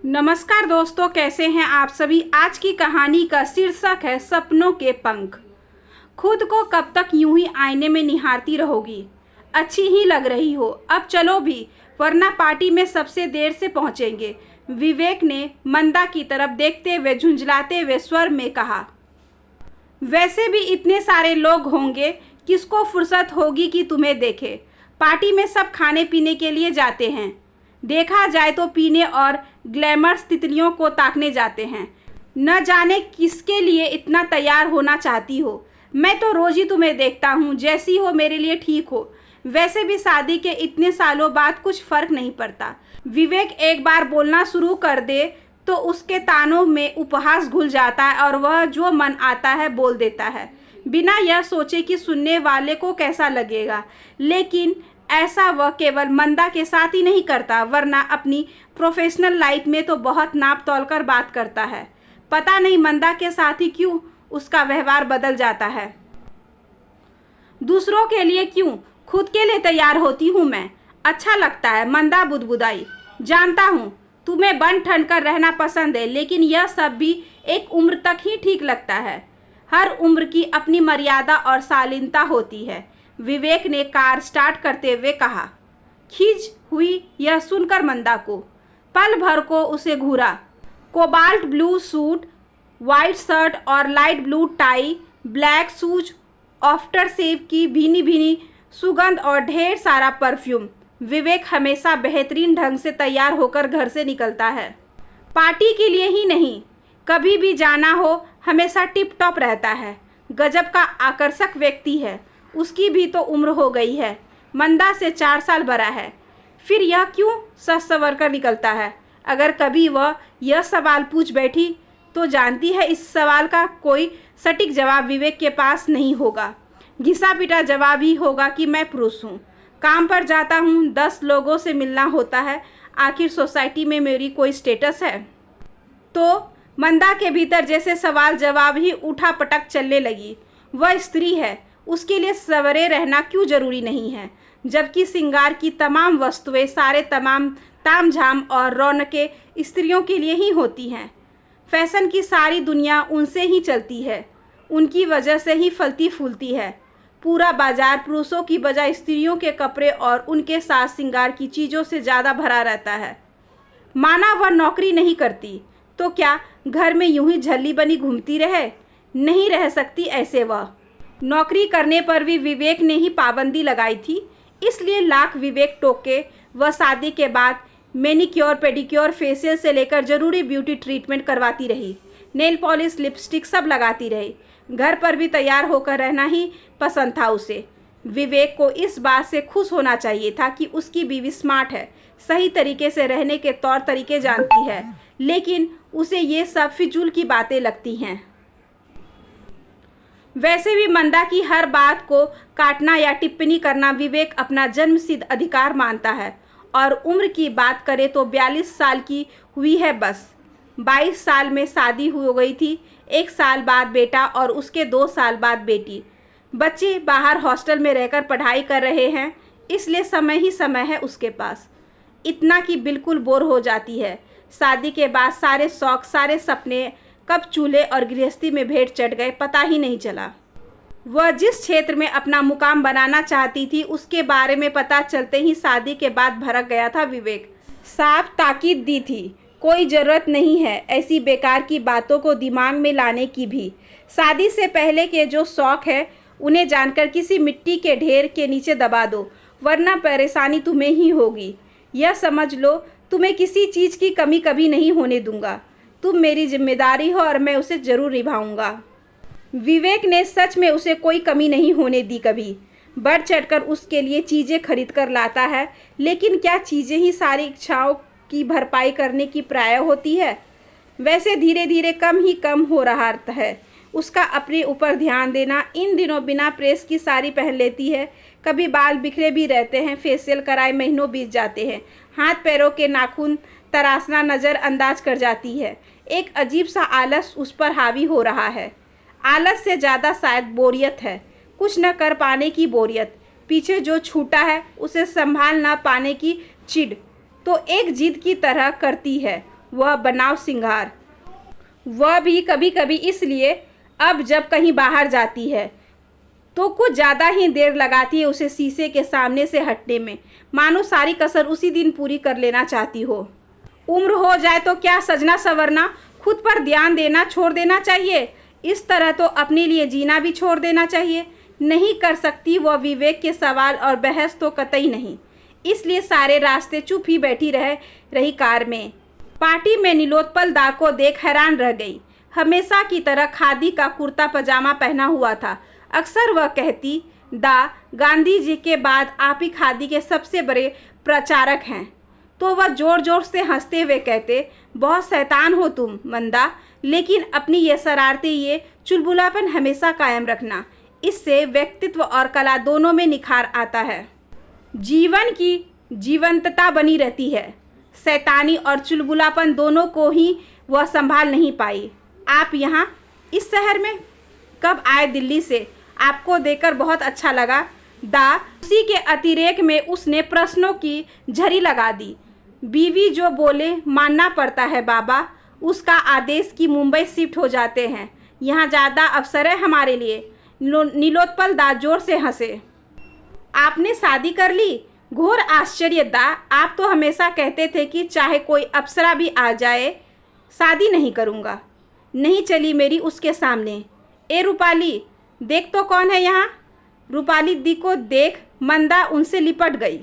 नमस्कार दोस्तों, कैसे हैं आप सभी। आज की कहानी का शीर्षक है सपनों के पंख। खुद को कब तक यूं ही आईने में निहारती रहोगी। अच्छी ही लग रही हो, अब चलो भी, वरना पार्टी में सबसे देर से पहुंचेंगे। विवेक ने मंदा की तरफ देखते हुए झुंझलाते हुए स्वर में कहा। वैसे भी इतने सारे लोग होंगे, किसको फुर्सत होगी कि तुम्हें देखे। पार्टी में सब खाने पीने के लिए जाते हैं, देखा जाए तो पीने और ग्लैमर्स तितलियों को ताकने जाते हैं। न जाने किसके लिए इतना तैयार होना चाहती हो। मैं तो रोज ही तुम्हें देखता हूँ, जैसी हो मेरे लिए ठीक हो। वैसे भी शादी के इतने सालों बाद कुछ फर्क नहीं पड़ता। विवेक एक बार बोलना शुरू कर दे तो उसके तानों में उपहास घुल जाता है और वह जो मन आता है बोल देता है, बिना यह सोचे कि सुनने वाले को कैसा लगेगा। लेकिन ऐसा वह केवल मंदा के साथ ही नहीं करता, वरना अपनी प्रोफेशनल लाइफ में तो बहुत नाप तोल कर बात करता है। पता नहीं मंदा के साथ ही क्यों उसका व्यवहार बदल जाता है। दूसरों के लिए क्यों, खुद के लिए तैयार होती हूँ मैं। अच्छा लगता है, मंदा बुदबुदाई। जानता हूँ तुम्हें बन ठन कर रहना पसंद है, लेकिन यह सब भी एक उम्र तक ही ठीक लगता है। हर उम्र की अपनी मर्यादा और शालीनता होती है, विवेक ने कार स्टार्ट करते हुए कहा। खींच हुई यह सुनकर मंदा को पल भर को उसे घूरा। Cobalt blue suit, white shirt और light blue tie, black shoes, after shave की भीनी भीनी सुगंध और ढेर सारा परफ्यूम। विवेक हमेशा बेहतरीन ढंग से तैयार होकर घर से निकलता है। पार्टी के लिए ही नहीं, कभी भी जाना हो हमेशा टिप टॉप रहता है। गजब का आकर्षक व्यक्ति है। उसकी भी तो उम्र हो गई है, मंदा से 4 साल बड़ा है। फिर यह क्यों सच संवर कर निकलता है। अगर कभी वह यह सवाल पूछ बैठी तो जानती है इस सवाल का कोई सटीक जवाब विवेक के पास नहीं होगा। घिसा पिटा जवाब ही होगा कि मैं पुरुष हूँ, काम पर जाता हूँ, 10 लोगों से मिलना होता है, आखिर सोसाइटी में मेरी कोई स्टेटस है। तो मंदा के भीतर जैसे सवाल जवाब ही उठा पटक चलने लगी। वह स्त्री है, उसके लिए सवरे रहना क्यों जरूरी नहीं है, जबकि श्रृंगार की तमाम वस्तुएं, सारे तमाम तामझाम और रौनकें स्त्रियों के लिए ही होती हैं। फैशन की सारी दुनिया उनसे ही चलती है, उनकी वजह से ही फलती फूलती है। पूरा बाजार पुरुषों की बजाय स्त्रियों के कपड़े और उनके साथ श्रृंगार की चीज़ों से ज़्यादा भरा रहता है। माना वह नौकरी नहीं करती तो क्या घर में यूं ही झल्ली बनी घूमती रहे। नहीं रह सकती ऐसे। वह नौकरी करने पर भी विवेक ने ही पाबंदी लगाई थी, इसलिए लाख विवेक टोके वह शादी के बाद मैनिक्योर पेडिक्योर फेशियल से लेकर ज़रूरी ब्यूटी ट्रीटमेंट करवाती रही। नेल पॉलिश लिपस्टिक सब लगाती रही। घर पर भी तैयार होकर रहना ही पसंद था उसे। विवेक को इस बात से खुश होना चाहिए था कि उसकी बीवी स्मार्ट है, सही तरीके से रहने के तौर तरीके जानती है, लेकिन उसे ये सब फिजूल की बातें लगती हैं। वैसे भी मंदा की हर बात को काटना या टिप्पणी करना विवेक अपना जन्मसिद्ध अधिकार मानता है। और उम्र की बात करें तो 42 साल की हुई है बस। 22 साल में शादी हो गई थी, 1 साल बाद बेटा और उसके 2 साल बाद बेटी। बच्चे बाहर हॉस्टल में रहकर पढ़ाई कर रहे हैं, इसलिए समय ही समय है उसके पास। इतना कि बिल्कुल बोर हो जाती है। शादी के बाद सारे शौक, सारे सपने कब चूल्हे और गृहस्थी में भेंट चढ़ गए पता ही नहीं चला। वह जिस क्षेत्र में अपना मुकाम बनाना चाहती थी उसके बारे में पता चलते ही शादी के बाद भड़क गया था विवेक। साफ ताकीद दी थी, कोई ज़रूरत नहीं है ऐसी बेकार की बातों को दिमाग में लाने की भी। शादी से पहले के जो शौक़ है उन्हें जानकर किसी मिट्टी के ढेर के नीचे दबा दो, वरना परेशानी तुम्हें ही होगी। यह समझ लो, तुम्हें किसी चीज़ की कमी कभी नहीं होने दूंगा। तुम मेरी जिम्मेदारी हो और मैं उसे ज़रूर निभाऊंगा। विवेक ने सच में उसे कोई कमी नहीं होने दी कभी। बढ़ चढ़कर उसके लिए चीज़ें खरीद कर लाता है, लेकिन क्या चीज़ें ही सारी इच्छाओं की भरपाई करने की प्राय होती है। वैसे धीरे धीरे कम हो रहा है उसका अपने ऊपर ध्यान देना। इन दिनों बिना प्रेस की साड़ी पहन लेती है, कभी बाल बिखरे भी रहते हैं, फेशियल कराए महीनों बीत जाते हैं, हाथ पैरों के नाखून तराशना नज़रअंदाज कर जाती है। एक अजीब सा आलस उस पर हावी हो रहा है। आलस से ज़्यादा शायद बोरियत है, कुछ न कर पाने की बोरियत, पीछे जो छूटा है उसे संभाल ना पाने की चिढ़। तो एक जिद की तरह करती है। वह बनाव सिंगार। वह भी कभी कभी इसलिए अब जब कहीं बाहर जाती है तो कुछ ज़्यादा ही देर लगाती है उसे शीशे के सामने से हटने में, मानो सारी कसर उसी दिन पूरी कर लेना चाहती हो। उम्र हो जाए तो क्या सजना संवरना, खुद पर ध्यान देना छोड़ देना चाहिए। इस तरह तो अपने लिए जीना भी छोड़ देना चाहिए। नहीं कर सकती वह विवेक के सवाल और बहस तो कतई नहीं। इसलिए सारे रास्ते चुप ही बैठी रही कार में। पार्टी में नीलोत्पल दा को देख हैरान रह गई। हमेशा की तरह खादी का कुर्ता पजामा पहना हुआ था। अक्सर वह कहती, दा, गांधी जी के बाद आप ही खादी के सबसे बड़े प्रचारक हैं। तो वह जोर जोर से हंसते हुए कहते, बहुत शैतान हो तुम मंदा, लेकिन अपनी ये शरारतें, ये चुलबुलापन हमेशा कायम रखना। इससे व्यक्तित्व और कला दोनों में निखार आता है। जीवन की जीवंतता बनी रहती है। शैतानी और चुलबुलापन दोनों को ही वह संभाल नहीं पाई। आप यहाँ इस शहर में कब आए? दिल्ली से। आपको देखकर बहुत अच्छा लगा दा। उसी के अतिरेक में उसने प्रश्नों की झड़ी लगा दी। बीवी जो बोले मानना पड़ता है बाबा। उसका आदेश कि मुंबई शिफ्ट हो जाते हैं, यहाँ ज़्यादा अवसर है हमारे लिए। नीलोत्पल दा जोर से हंसे। आपने शादी कर ली? घोर आश्चर्य दा, आप तो हमेशा कहते थे कि चाहे कोई अप्सरा भी आ जाए शादी नहीं करूँगा। नहीं चली मेरी उसके सामने। ए रूपाली, देख तो कौन है यहाँ। रूपाली दी को देख मंदा उनसे लिपट गई।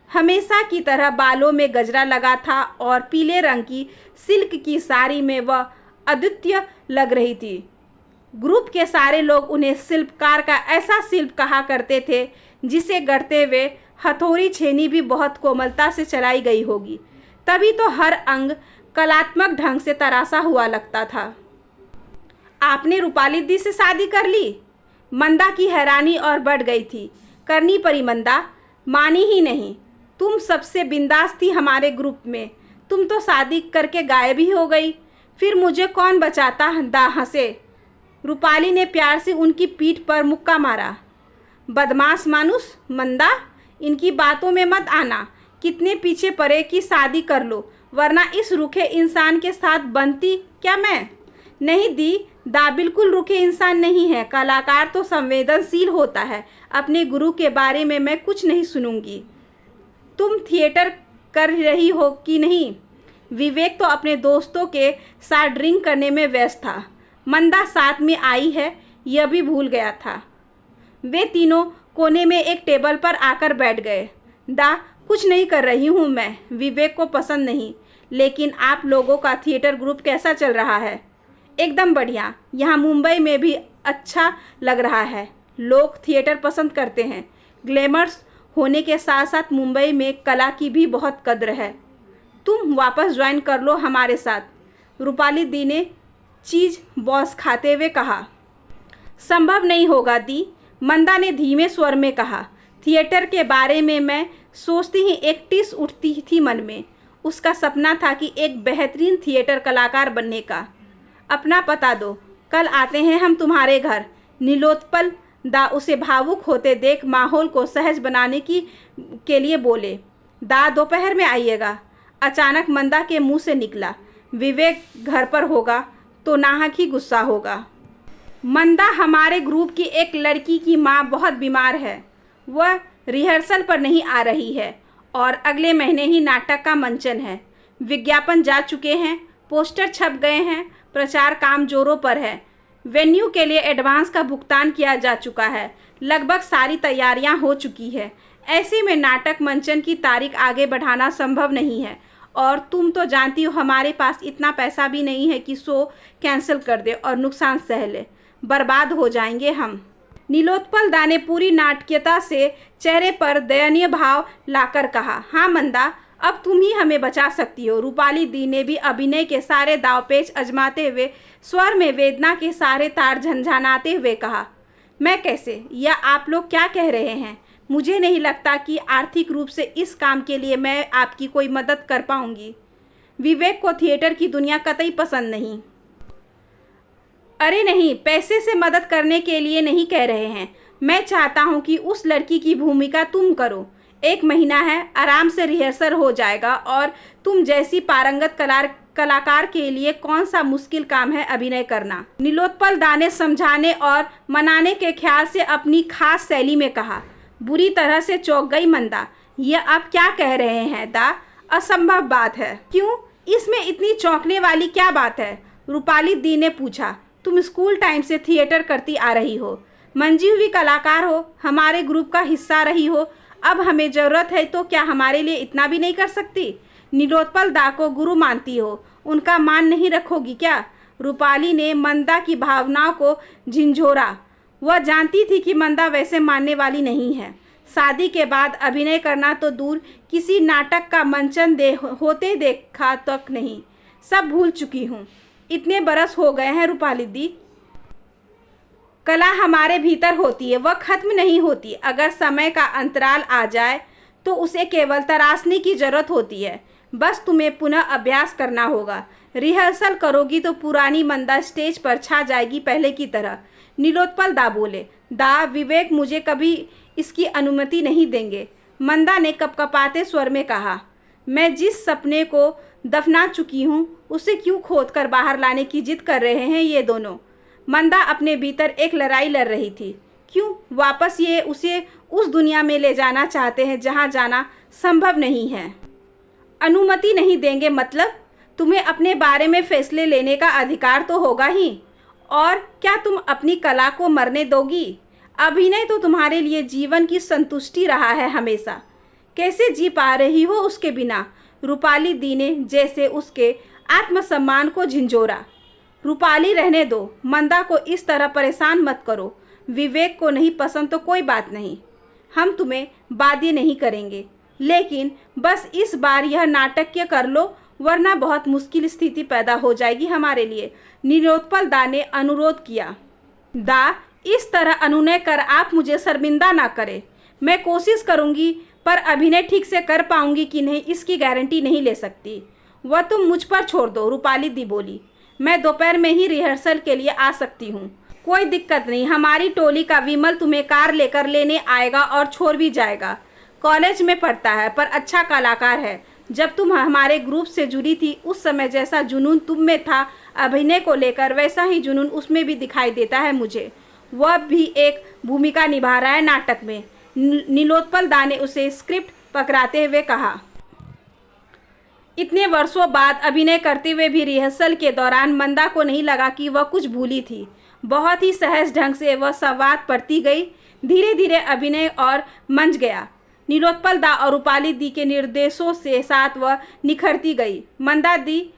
हमेशा की तरह बालों में गजरा लगा था और पीले रंग की सिल्क की साड़ी में वह अद्वितीय लग रही थी। ग्रुप के सारे लोग उन्हें शिल्पकार का ऐसा शिल्प कहा करते थे जिसे गढ़ते हुए हथौड़ी छेनी भी बहुत कोमलता से चलाई गई होगी। तभी तो हर अंग कलात्मक ढंग से तराशा हुआ लगता था। आपने रूपाली दी से शादी कर ली? मंदा की हैरानी और बढ़ गई थी। करनी पड़ी मंदा, मानी ही नहीं। तुम सबसे बिंदास थी हमारे ग्रुप में। तुम तो शादी करके गायब ही हो गई। फिर मुझे कौन बचाता? दा हंसे। रूपाली ने प्यार से उनकी पीठ पर मुक्का मारा। बदमाश मानुस मंदा, इनकी बातों में मत आना। कितने पीछे पड़े कि शादी कर लो, वरना इस रूखे इंसान के साथ बनती क्या मैं? नहीं दी, दा बिल्कुल रूखे इंसान नहीं है। कलाकार तो संवेदनशील होता है। अपने गुरु के बारे में मैं कुछ नहीं सुनूंगी। तुम थिएटर कर रही हो कि नहीं? विवेक तो अपने दोस्तों के साथ ड्रिंक करने में व्यस्त था। मंदा साथ में आई है, यह भी भूल गया था। वे तीनों कोने में एक टेबल पर आकर बैठ गए। दा, कुछ नहीं कर रही हूँ मैं। विवेक को पसंद नहीं। लेकिन आप लोगों का थिएटर ग्रुप कैसा चल रहा है? एकदम बढ़िया। यहाँ मुंबई में भी अच्छा लग रहा है। लोग थिएटर पसंद करते हैं। ग्लैमर्स होने के साथ साथ मुंबई में कला की भी बहुत कद्र है। तुम वापस ज्वाइन कर लो हमारे साथ। रूपाली दी ने चीज़ बॉस खाते हुए कहा। संभव नहीं होगा दी, मंदा ने धीमे स्वर में कहा। थिएटर के बारे में मैं सोचती ही एक टिस उठती थी मन में। उसका सपना था कि एक बेहतरीन थिएटर कलाकार बनने का। अपना पता दो, कल आते हैं हम तुम्हारे घर। नीलोत्पल दा उसे भावुक होते देख माहौल को सहज बनाने के लिए बोले। दा, दोपहर में आइएगा। अचानक मंदा के मुंह से निकला। विवेक घर पर होगा तो नाहक ही गुस्सा होगा। मंदा, हमारे ग्रुप की एक लड़की की माँ बहुत बीमार है। वह रिहर्सल पर नहीं आ रही है और अगले महीने ही नाटक का मंचन है। विज्ञापन जा चुके हैं, पोस्टर छप गए हैं, प्रचार काम जोरों पर है। वेन्यू के लिए एडवांस का भुगतान किया जा चुका है। लगभग सारी तैयारियां हो चुकी है। ऐसे में नाटक मंचन की तारीख आगे बढ़ाना संभव नहीं है और तुम तो जानती हो हमारे पास इतना पैसा भी नहीं है कि शो कैंसिल कर दे और नुकसान सह ले। बर्बाद हो जाएंगे हम। नीलोत्पल दा ने पूरी नाटकीयता से चेहरे पर दयनीय भाव लाकर कहा। हाँ मंदा, अब तुम ही हमें बचा सकती हो। रूपाली दी ने भी अभिनय के सारे दावपेच आजमाते हुए स्वर में वेदना के सारे तार झंझनाते हुए कहा। मैं कैसे, या आप लोग क्या कह रहे हैं? मुझे नहीं लगता कि आर्थिक रूप से इस काम के लिए मैं आपकी कोई मदद कर पाऊंगी। विवेक को थिएटर की दुनिया कतई पसंद नहीं। अरे नहीं, पैसे से मदद करने के लिए नहीं कह रहे हैं। मैं चाहता हूं कि उस लड़की की भूमिका तुम करो। 1 महीना है, आराम से रिहर्सल हो जाएगा और तुम जैसी पारंगत कलाकार के लिए कौन सा मुश्किल काम है अभिनय करना। नीलोत्पल दा ने समझाने और मनाने के ख्याल से अपनी खास शैली में कहा। बुरी तरह से चौंक गई मंदा। ये आप क्या कह रहे हैं दा? असंभव बात है। क्यों? इसमें इतनी चौंकने वाली क्या बात है? रूपाली दी ने पूछा। तुम स्कूल टाइम से थिएटर करती आ रही हो, मंजी हुई कलाकार हो, हमारे ग्रुप का हिस्सा रही हो, अब हमें ज़रूरत है तो क्या हमारे लिए इतना भी नहीं कर सकती? नीलोत्पल दा को गुरु मानती हो, उनका मान नहीं रखोगी क्या? रूपाली ने मंदा की भावनाओं को झिंझोरा। वह जानती थी कि मंदा वैसे मानने वाली नहीं है। शादी के बाद अभिनय करना तो दूर, किसी नाटक का मंचन होते देखा तक नहीं। सब भूल चुकी हूँ। इतने बरस हो गए हैं रूपाली दी। कला हमारे भीतर होती है, वह खत्म नहीं होती। अगर समय का अंतराल आ जाए तो उसे केवल तराशने की जरूरत होती है। बस तुम्हें पुनः अभ्यास करना होगा। रिहर्सल करोगी तो पुरानी मंदा स्टेज पर छा जाएगी पहले की तरह। नीलोत्पल दा बोले। दा, विवेक मुझे कभी इसकी अनुमति नहीं देंगे, मंदा ने कपकपाते स्वर में कहा। मैं जिस सपने को दफना चुकी हूँ उसे क्यों खोद कर बाहर लाने की जिद कर रहे हैं ये दोनों? मंदा अपने भीतर एक लड़ाई लड़ रही थी। क्यों वापस ये उसे उस दुनिया में ले जाना चाहते हैं जहाँ जाना संभव नहीं है। अनुमति नहीं देंगे मतलब? तुम्हें अपने बारे में फैसले लेने का अधिकार तो होगा ही। और क्या तुम अपनी कला को मरने दोगी? अभिनय तो तुम्हारे लिए जीवन की संतुष्टि रहा है हमेशा। कैसे जी पा रही हो उसके बिना? रूपाली दी ने जैसे उसके आत्मसम्मान को झिंझोरा। रूपाली, रहने दो, मंदा को इस तरह परेशान मत करो। विवेक को नहीं पसंद तो कोई बात नहीं, हम तुम्हें बाध्य नहीं करेंगे, लेकिन बस इस बार यह नाटकीय कर लो, वरना बहुत मुश्किल स्थिति पैदा हो जाएगी हमारे लिए। नीलोत्पल दा ने अनुरोध किया। दा, इस तरह अनुनय कर आप मुझे शर्मिंदा ना करें। मैं कोशिश करूंगी, पर अभिनय ठीक से कर पाऊंगी कि नहीं इसकी गारंटी नहीं ले सकती। वह तुम मुझ पर छोड़ दो, रूपाली दी बोली। मैं दोपहर में ही रिहर्सल के लिए आ सकती हूँ। कोई दिक्कत नहीं, हमारी टोली का विमल तुम्हें कार लेकर लेने आएगा और छोड़ भी जाएगा। कॉलेज में पढ़ता है पर अच्छा कलाकार है। जब तुम हमारे ग्रुप से जुड़ी थी उस समय जैसा जुनून तुम में था अभिनय को लेकर, वैसा ही जुनून उसमें भी दिखाई देता है मुझे। वह भी एक भूमिका निभा रहा है नाटक में। नीलोत्पल दा ने उसे स्क्रिप्ट पकड़ाते हुए कहा। इतने वर्षों बाद अभिनय करते हुए भी रिहर्सल के दौरान मंदा को नहीं लगा कि वह कुछ भूली थी। बहुत ही सहज ढंग से वह संवाद पढ़ती गई। धीरे धीरे अभिनय और मंच गया। नीलोत्पल दा और रूपाली दी के निर्देशों से साथ वह निखरती गई। मंदा दी,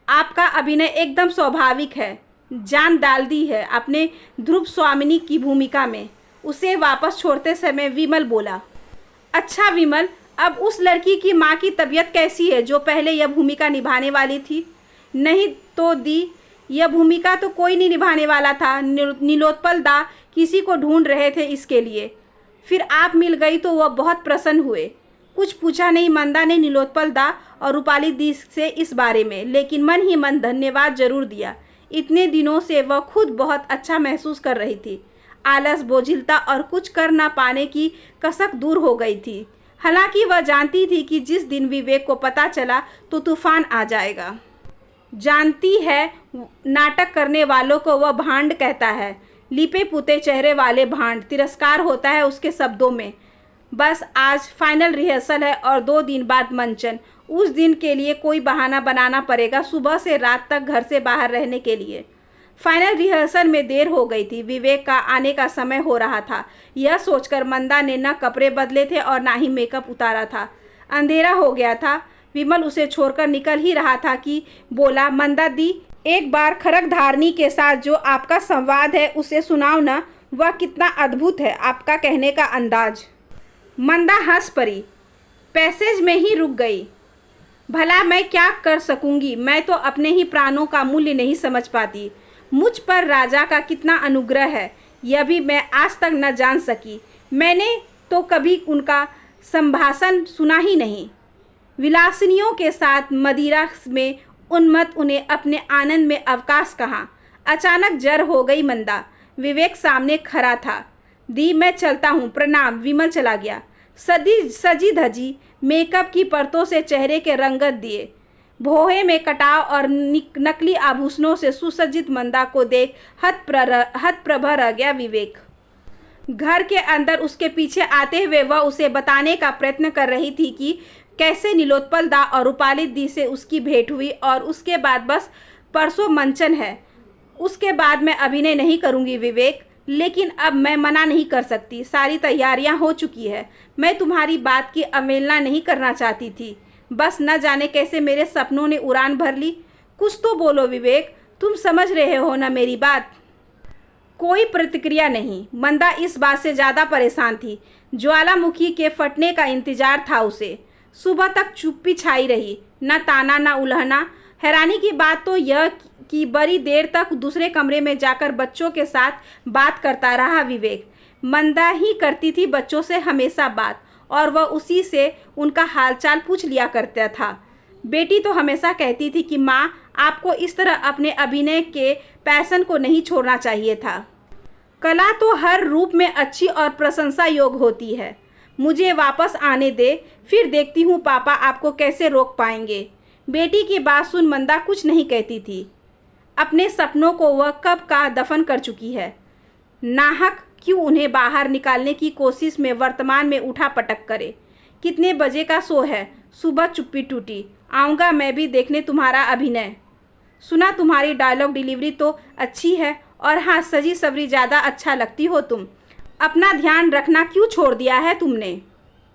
आपका अभिनय एकदम स्वाभाविक है। जान डाल दी है अपने ध्रुव स्वामिनी की भूमिका में। उसे वापस छोड़ते समय विमल बोला। अच्छा विमल, अब उस लड़की की माँ की तबीयत कैसी है जो पहले यह भूमिका निभाने वाली थी? नहीं तो दी, यह भूमिका तो कोई नहीं निभाने वाला था। नीलोत्पल दा किसी को ढूंढ रहे थे इसके लिए, फिर आप मिल गई तो वह बहुत प्रसन्न हुए। कुछ पूछा नहीं मंदा ने नीलोत्पल दा और रूपाली दी से इस बारे में, लेकिन मन ही मन धन्यवाद जरूर दिया। इतने दिनों से वह खुद बहुत अच्छा महसूस कर रही थी। आलस, बोझिलता और कुछ कर ना पाने की कसक दूर हो गई थी। हालांकि वह जानती थी कि जिस दिन विवेक को पता चला तो तूफान आ जाएगा। जानती है नाटक करने वालों को वह भांड कहता है। लिपे पुते चेहरे वाले भांड, तिरस्कार होता है उसके शब्दों में। बस आज फाइनल रिहर्सल है और 2 दिन बाद मंचन। उस दिन के लिए कोई बहाना बनाना पड़ेगा, सुबह से रात तक घर से बाहर रहने के लिए। फाइनल रिहर्सल में देर हो गई थी। विवेक का आने का समय हो रहा था। यह सोचकर मंदा ने न कपड़े बदले थे और ना ही मेकअप उतारा था। अंधेरा हो गया था। विमल उसे छोड़कर निकल ही रहा था कि बोला, मंदा दी, एक बार खरकधारनी के साथ जो आपका संवाद है उसे सुनाओ ना। वह कितना अद्भुत है आपका कहने का अंदाज। मंदा हंस पड़ी, पैसेज में ही रुक गई। भला मैं क्या कर सकूंगी? मैं तो अपने ही प्राणों का मूल्य नहीं समझ पाती। मुझ पर राजा का कितना अनुग्रह है यह भी मैं आज तक न जान सकी। मैंने तो कभी उनका संभाषण सुना ही नहीं। विलासिनियों के साथ मदिरा में उन्मत्त उन्हें अपने आनंद में अवकाश कहाँ। अचानक जर हो गई मंदा। विवेक सामने खड़ा था। दी, मैं चलता हूँ, प्रणाम। विमल चला गया। सजी धजी मेकअप की परतों से चेहरे के रंगत दिए। भौहे में कटाव और नकली आभूषणों से सुसज्जित मंदा को देख हतप्रभ रह गया विवेक। घर के अंदर उसके पीछे आते हुए वह उसे बताने का प्रयत्न कर रही थी कि कैसे नीलोत्पल दा और रूपाली दी से उसकी भेंट हुई और उसके बाद बस परसों मंचन है। उसके बाद मैं अभिनय नहीं करूंगी विवेक, लेकिन अब मैं मना नहीं कर सकती। सारी तैयारियां हो चुकी है। मैं तुम्हारी बात की अवहेलना नहीं करना चाहती थी, बस न जाने कैसे मेरे सपनों ने उड़ान भर ली। कुछ तो बोलो विवेक, तुम समझ रहे हो ना मेरी बात। कोई प्रतिक्रिया नहीं। मंदा इस बात से ज़्यादा परेशान थी। ज्वालामुखी के फटने का इंतजार था उसे। सुबह तक चुप्पी छाई रही, न ताना न उल्हना। हैरानी की बात तो यह कि बड़ी देर तक दूसरे कमरे में जाकर बच्चों के साथ बात करता रहा विवेक। मंदा ही करती थी बच्चों से हमेशा बात, और वह उसी से उनका हालचाल पूछ लिया करता था। बेटी तो हमेशा कहती थी कि माँ, आपको इस तरह अपने अभिनय के पैशन को नहीं छोड़ना चाहिए था। कला तो हर रूप में अच्छी और प्रशंसा योग्य होती है। मुझे वापस आने दे, फिर देखती हूँ पापा आपको कैसे रोक पाएंगे। बेटी की बात सुन मंदा कुछ नहीं कहती थी। अपने सपनों को वह कब का दफन कर चुकी है। नाहक क्यों उन्हें बाहर निकालने की कोशिश में वर्तमान में उठा पटक करे। कितने बजे का शो है? सुबह चुप्पी टूटी। आऊँगा मैं भी देखने तुम्हारा अभिनय। सुना तुम्हारी डायलॉग डिलीवरी तो अच्छी है, और हाँ, सजी सवरी ज़्यादा अच्छा लगती हो तुम। अपना ध्यान रखना क्यों छोड़ दिया है तुमने?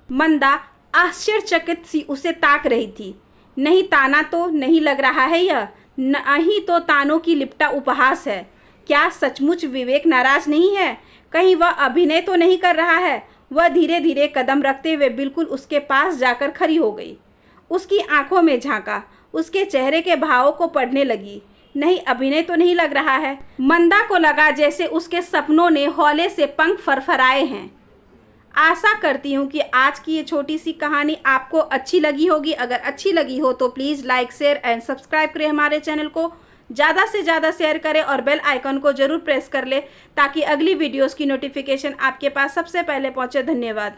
मंदा आश्चर्यचकित सी उसे ताक रही थी। नहीं, ताना तो नहीं लग रहा है यह, नहीं तो तानों की लिपटा उपहास है। क्या सचमुच विवेक नाराज नहीं है? कहीं वह अभिनय तो नहीं कर रहा है? वह धीरे धीरे कदम रखते हुए बिल्कुल उसके पास जाकर खड़ी हो गई। उसकी आंखों में झांका, उसके चेहरे के भावों को पढ़ने लगी। नहीं, अभिनय तो नहीं लग रहा है। मंदा को लगा जैसे उसके सपनों ने हौले से पंख फरफराए हैं। आशा करती हूँ कि आज की ये छोटी सी कहानी आपको अच्छी लगी होगी। अगर अच्छी लगी हो तो please like, share and subscribe करें हमारे चैनल को। ज़्यादा से ज़्यादा शेयर करें और बेल आइकन को ज़रूर प्रेस कर ले, ताकि अगली वीडियोस की नोटिफिकेशन आपके पास सबसे पहले पहुँचे। धन्यवाद।